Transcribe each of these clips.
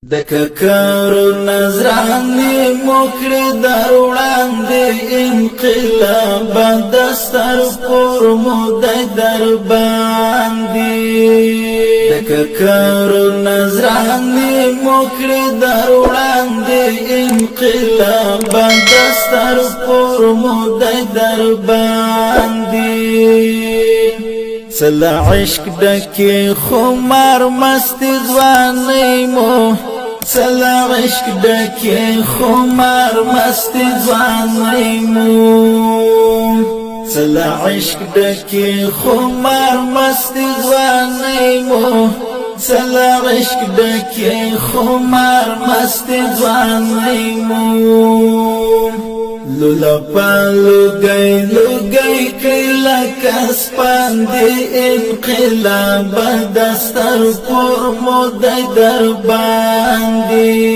دککارو نظرانی مکر در وړاندې انقلاب دستر پر مودای در باندې دککارو نظرانی مکر در وړاندې انقلاب دستر پر مودای در باندې سلا عشق دکی خمار مست ځواني مو سلا عشق دکی خمار مست ځواني مو سلا عشق دکی خمار مست ځواني مو سلا عشق دکی خمار مست ځواني مو لولا پالو گئی کلا کس پاندی انقلاب دستر پر مودای در باندی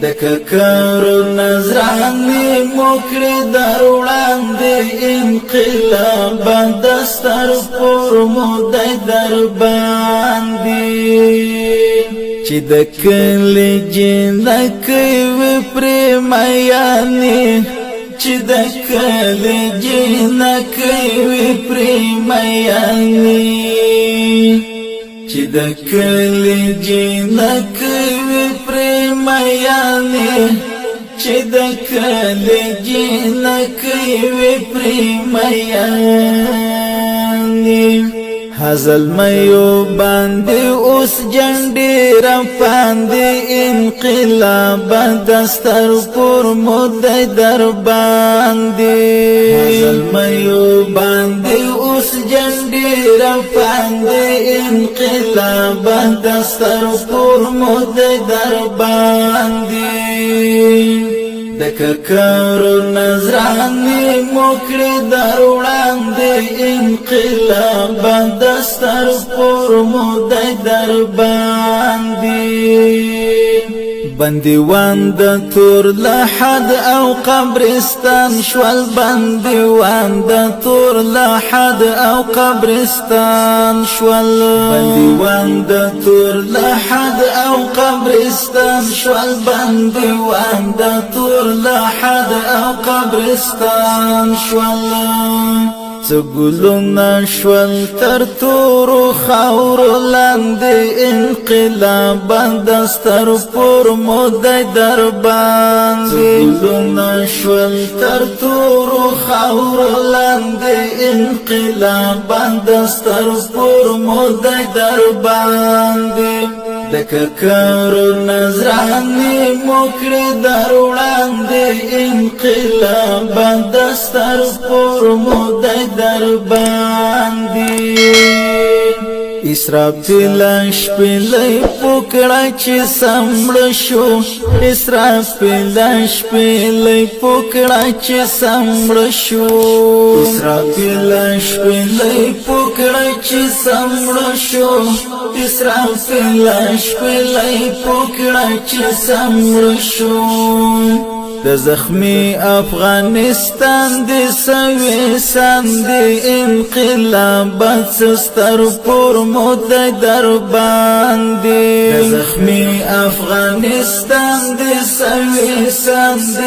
دککارو نظرانی مکر در وړاندې انقلاب دستر پر مودای در باندی چې د کلی جنکې و پرېمایانې چې د کلی جنکې و پرېمایانې چې د کلی جنکې و پرېمایانې چې د کلی جنکې و پرېمایانې حزل ميو باندې اوس جنډې را پاندې انقلاب دستر پر مودای در باندې حزل ميو باندې اوس جنډې را پاندې انقلاب دستر پر مودای در باندې دککارو نظرانی مکر در وړاندې انقلاب دستر پر مودای در باندې بندیوان د تور لحد او قبرستان شول بندیوان د تور لحد او قبرستان شول بندیوان د تور لحد او قبرستان شول بندیوان د تور لحد او قبرستان شول سګلونا شول تر تور خاور لاندې انقلاب دستر پر مودای در باندې سګلونا شول تر تور خاور لاندې انقلاب دستر پر مودای در باندې دککارو نظرانی مکر در وړاندې انقلاب دستر پر مودای در باندې اسرافیل شپلې پوکړه چې سمړ شو اسرافیل شپلې پوکړه چې سمړ شو اسرافیل شپلې پوکړه چې سمړ شو اسرافیل شپلې پوکړه چې سمړ شو د زخمی افغانستان د سوي سند انقلاب سستر پر مودای در باندې د زخمی افغانستان د سوي سند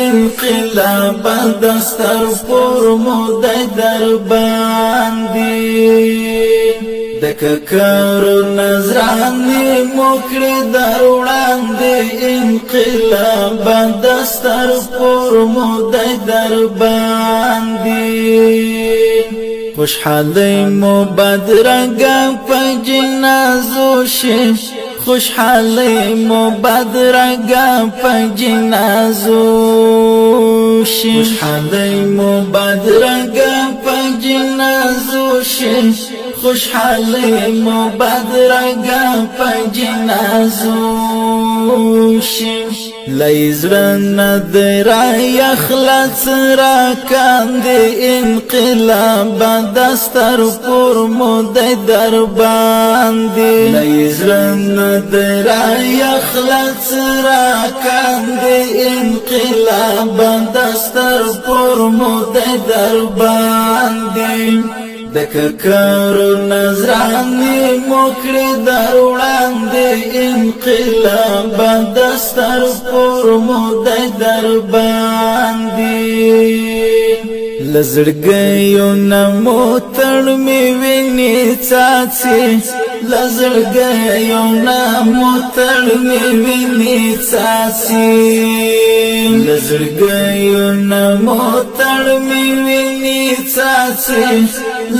انقلاب دستر پر مودای در باندې دککارو نظرانی مکر در وړاندې انقلاب دستر پر مودای در باندې خوشحالی مو بدرنګ په جنازو شي خوشحالی مو بدرنګ په جنازو شي خوشحالی مو بدرنګ په جنازو شي خوشحالی مو بدرنګ په جنازو شي لیزرن در یخلص را کاندې انقلاب دستر پر مودای در باندې لیزرن در یخلص را کاندې انقلاب دستر پر مودای در باندې دککر نظرانی مکری در وړاندې انقلاب دستر پر مودای در باندې لزړګیو نمو تړ می ویني څاڅي لزړګیو نمو تړ می ویني څاڅي لزړګیو نمو تړ می ویني څاڅي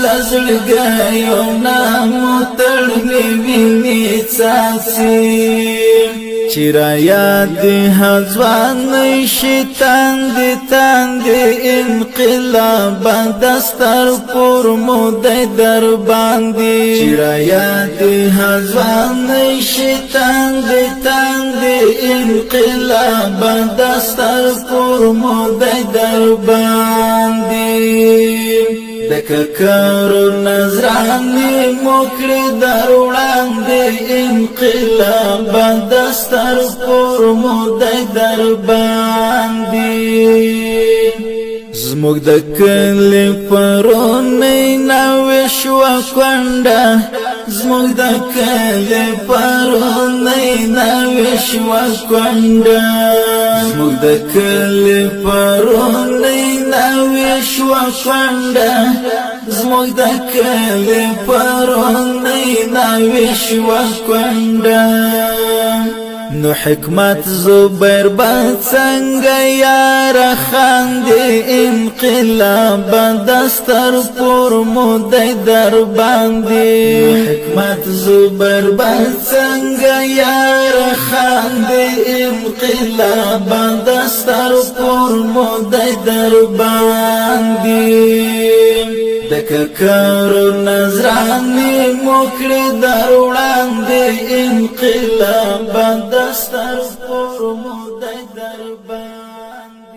لزړګیو نمو تړ می ویني څاڅي چرا یاد هزوان شیطان دی تاند انقلاب دستر پر مودای در باندې چرا یاد هزوان شیطان دی تاند انقلاب دستر پر مودای در باندې دککر نظرانی مکری در وړاندې انقلاب دستر پر مودای در باندې زموږ د کلی پرونی ناوې شوه کونډه زموږ د کلی پرونی ناوې شوه کونډه زموږ د کلی پرونی ناوې شوه کونډه زموږ د کلی پرونی ناوې شوه کونډه نو حکمت زبیر با څنګه یار خاندې انقلاب دستر پر مودای در باندې حکمت زبیر با څنګه یار خاندې انقلاب دستر پر مودای در باندې دککر نظرانی مکری در وړاندې انقلاب دستر پر مودای در باندې